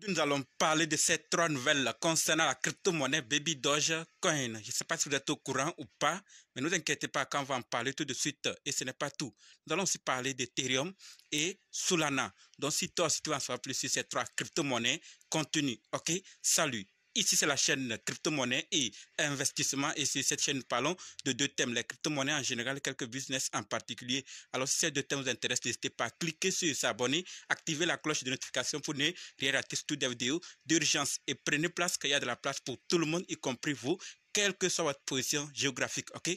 Nous allons parler de ces trois nouvelles concernant la crypto-monnaie Baby Dogecoin. Je ne sais pas si vous êtes au courant ou pas, mais ne vous inquiétez pas quand on va en parler tout de suite. Et ce n'est pas tout. Nous allons aussi parler d'Ethereum et Solana. Donc si toi aussi tu veux en savoir plus sur ces trois crypto-monnaies, continue. Ok? Salut. Ici, c'est la chaîne crypto-monnaie et investissement. Et sur cette chaîne, nous parlons de deux thèmes, les crypto-monnaies en général, quelques business en particulier. Alors, si ces deux thèmes vous intéressent, n'hésitez pas à cliquer sur s'abonner, activer la cloche de notification pour ne rien rater toutes les vidéos d'urgence. Et prenez place, qu'il y a de la place pour tout le monde, y compris vous, quelle que soit votre position géographique. Ok?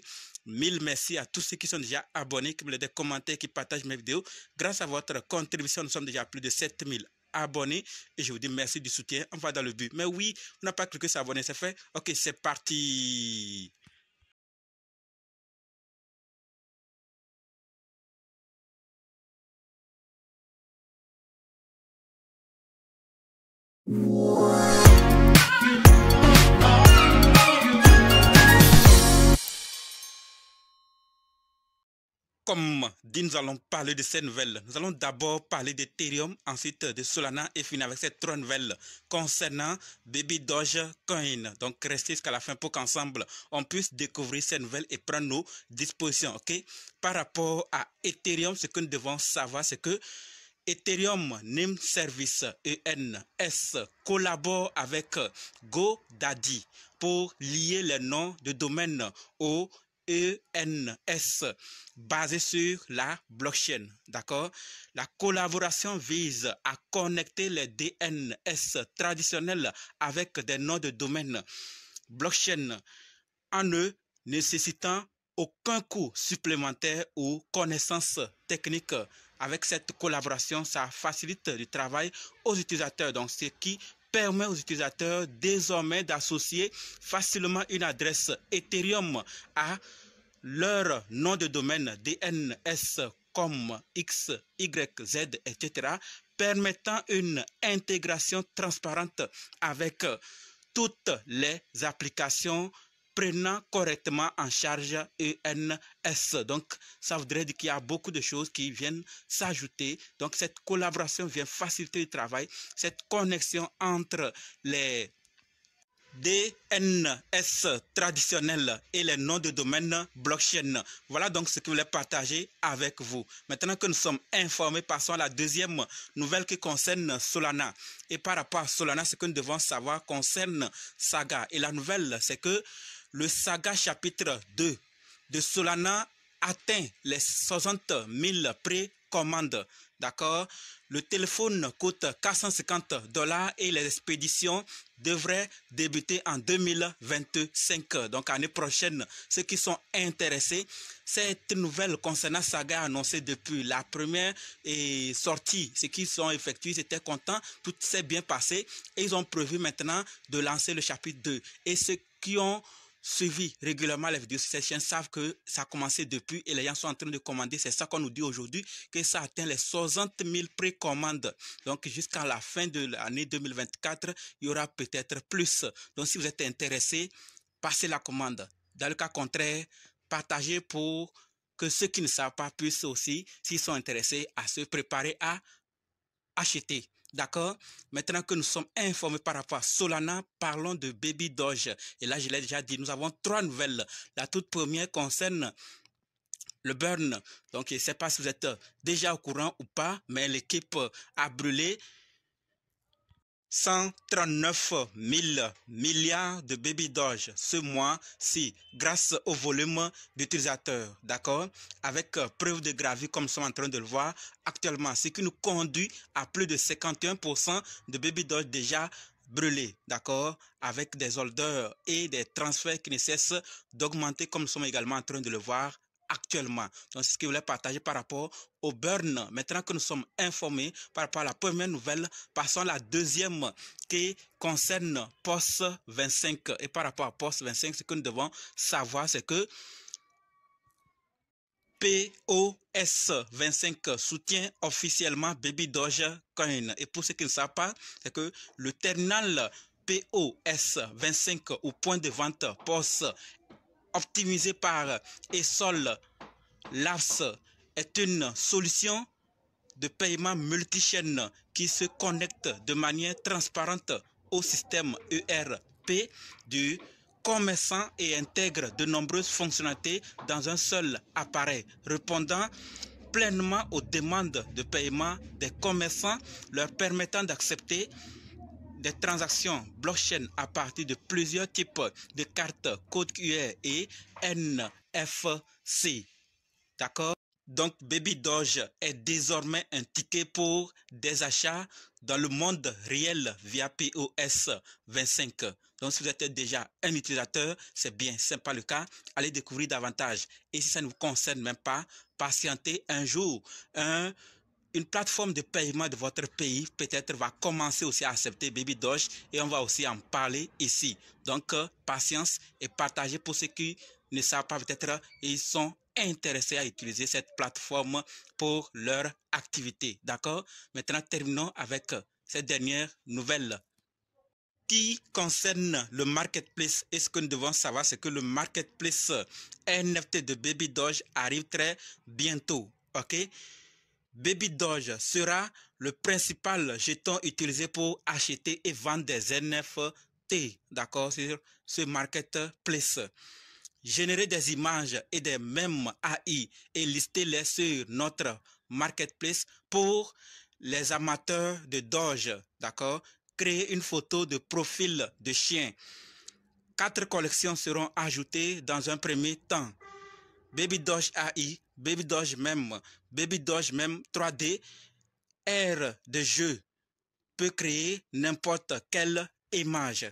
Mille merci à tous ceux qui sont déjà abonnés, qui me laissent des commentaires, qui partagent mes vidéos. Grâce à votre contribution, nous sommes déjà à plus de 7000 abonnés et je vous dis merci du soutien. On va dans le but. Mais oui, on n'a pas cliqué sur abonner, c'est fait. Ok, c'est parti. Comme dit, nous allons parler de ces nouvelles. Nous allons d'abord parler d'Ethereum, ensuite de Solana et finir avec ces trois nouvelles concernant Baby Dogecoin. Donc, restez jusqu'à la fin pour qu'ensemble, on puisse découvrir ces nouvelles et prendre nos dispositions. Ok? Par rapport à Ethereum, ce que nous devons savoir, c'est que Ethereum Name Service ENS collabore avec GoDaddy pour lier les noms de domaine au ENS basé sur la blockchain. D'accord? La collaboration vise à connecter les DNS traditionnels avec des noms de domaine blockchain en ne nécessitant aucun coût supplémentaire ou connaissance technique. Avec cette collaboration, ça facilite le travail aux utilisateurs. Donc, ce qui permet aux utilisateurs désormais d'associer facilement une adresse Ethereum à leur nom de domaine DNS comme X, Y, Z, etc., permettant une intégration transparente avec toutes les applications prenant correctement en charge ENS. Donc, ça voudrait dire qu'il y a beaucoup de choses qui viennent s'ajouter. Donc, cette collaboration vient faciliter le travail, cette connexion entre les DNS traditionnels et les noms de domaine blockchain. Voilà donc ce que je voulais partager avec vous. Maintenant que nous sommes informés, passons à la deuxième nouvelle qui concerne Solana. Et par rapport à Solana, ce que nous devons savoir concerne Saga. Et la nouvelle, c'est que le Saga chapitre 2 de Solana atteint les 60 000 précommandes. D'accord? Le téléphone coûte $450 et les expéditions devraient débuter en 2025. Donc, l'année prochaine, ceux qui sont intéressés, cette nouvelle concernant Saga annoncée depuis la première sortie, ceux qui sont effectués, étaient contents, tout s'est bien passé et ils ont prévu maintenant de lancer le chapitre 2. Et ceux qui ont suivi régulièrement les vidéos sur cette chaîne savent que ça a commencé depuis et les gens sont en train de commander. C'est ça qu'on nous dit aujourd'hui, que ça atteint les 60 000 précommandes. Donc jusqu'à la fin de l'année 2024, il y aura peut-être plus. Donc si vous êtes intéressé, passez la commande. Dans le cas contraire, partagez pour que ceux qui ne savent pas puissent aussi, s'ils sont intéressés, à se préparer à acheter. D'accord? Maintenant que nous sommes informés par rapport à Solana, parlons de Baby Doge. Et là, je l'ai déjà dit, nous avons trois nouvelles. La toute première concerne le burn. Donc, je ne sais pas si vous êtes déjà au courant ou pas, mais l'équipe a brûlé 139 000 milliards de Baby Doge ce mois-ci grâce au volume d'utilisateurs, d'accord? Avec preuve de gravure comme nous sommes en train de le voir actuellement, ce qui nous conduit à plus de 51% de Baby Doge déjà brûlés, d'accord? Avec des holders et des transferts qui ne cessent d'augmenter comme nous sommes également en train de le voir actuellement. Donc, c'est ce que je voulais partager par rapport au burn. Maintenant que nous sommes informés par rapport à la première nouvelle, passons à la deuxième qui concerne POS 25. Et par rapport à POS 25, ce que nous devons savoir, c'est que POS 25 soutient officiellement Baby Dogecoin. Et pour ceux qui ne savent pas, c'est que le terminal POS 25 ou point de vente POS optimisé par Esol Labs est une solution de paiement multichaîne qui se connecte de manière transparente au système ERP du commerçant et intègre de nombreuses fonctionnalités dans un seul appareil, répondant pleinement aux demandes de paiement des commerçants, leur permettant d'accepter des transactions blockchain à partir de plusieurs types de cartes code QR et NFC. D'accord? Donc, Baby Doge est désormais un ticket pour des achats dans le monde réel via POS 25. Donc, si vous êtes déjà un utilisateur, c'est bien, ce n'est pas le cas. Allez découvrir davantage. Et si ça ne vous concerne même pas, patientez un jour. Une plateforme de paiement de votre pays peut-être va commencer aussi à accepter Baby Doge et on va aussi en parler ici. Donc, patience et partagez pour ceux qui ne savent pas peut-être ils sont intéressés à utiliser cette plateforme pour leur activité. D'accord? Maintenant, terminons avec cette dernière nouvelle qui concerne le marketplace. Et ce que nous devons savoir, c'est que le marketplace NFT de Baby Doge arrive très bientôt. OK? Baby Doge sera le principal jeton utilisé pour acheter et vendre des NFT, d'accord, sur ce marketplace. Générer des images et des mèmes AI et lister-les sur notre marketplace pour les amateurs de Doge, d'accord. Créer une photo de profil de chien. 4 collections seront ajoutées dans un premier temps. Baby Doge AI, Baby Doge Meme, Baby Doge Meme 3D, aire de jeu peut créer n'importe quelle image.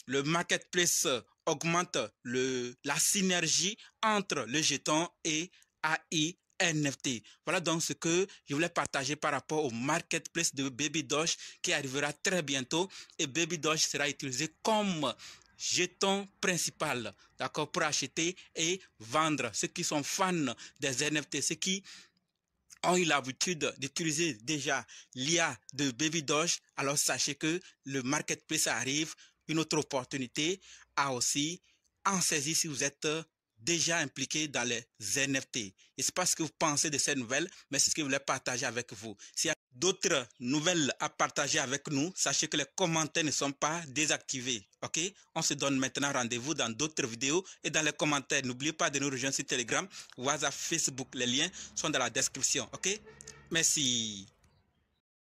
Le marketplace augmente la synergie entre le jeton et AI NFT. Voilà donc ce que je voulais partager par rapport au marketplace de Baby Doge qui arrivera très bientôt et Baby Doge sera utilisé comme jeton principal, d'accord, pour acheter et vendre. Ceux qui sont fans des NFT, ceux qui ont eu l'habitude d'utiliser déjà l'IA de Baby Doge, alors sachez que le marketplace arrive, une autre opportunité à aussi en saisir si vous êtes déjà impliqué dans les NFT. Et c'est pas ce que vous pensez de ces nouvelles, mais c'est ce que je voulais partager avec vous. S'il y a d'autres nouvelles à partager avec nous, sachez que les commentaires ne sont pas désactivés. Ok? On se donne maintenant rendez-vous dans d'autres vidéos et dans les commentaires. N'oubliez pas de nous rejoindre sur Telegram, WhatsApp, Facebook. Les liens sont dans la description. Ok? Merci.